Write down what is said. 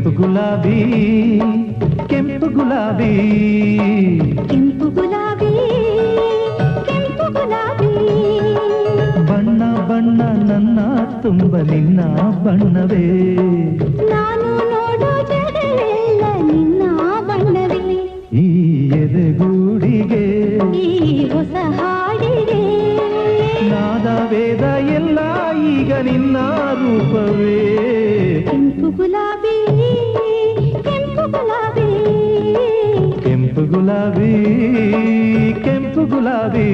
ಕೆಂಪು ಗುಲಾಬಿ ಕೆಂಪು ಗುಲಾಬಿ ಕೆಂಪು ಗುಲಾಬಿ ಕೆಂಪು ಗುಲಾಬಿ ಬಣ್ಣ ಬಣ್ಣ ನನ್ನ ತುಂಬ ನಿನ್ನ ಬಣ್ಣವೇ ನಾನು ನೋಡೋ ಜಗವೆಲ್ಲ ನಿನ್ನ ಬಣ್ಣವೇ ಈ ಎದೆಗೂಡಿಗೆ ಈ ಹೊಸ ಹಾಡಿಗೆ ನಾದ ವೇದ ಎಲ್ಲ ಈಗ ನಿನ್ನ ರೂಪವೇ ಕೆಂಪು ಗುಲಾಬಿ ಕೆಂಪು ಗುಲಾಬಿ ಕೆಂಪು ಗುಲಾಬಿ ಕೆಂಪು ಗುಲಾಬಿ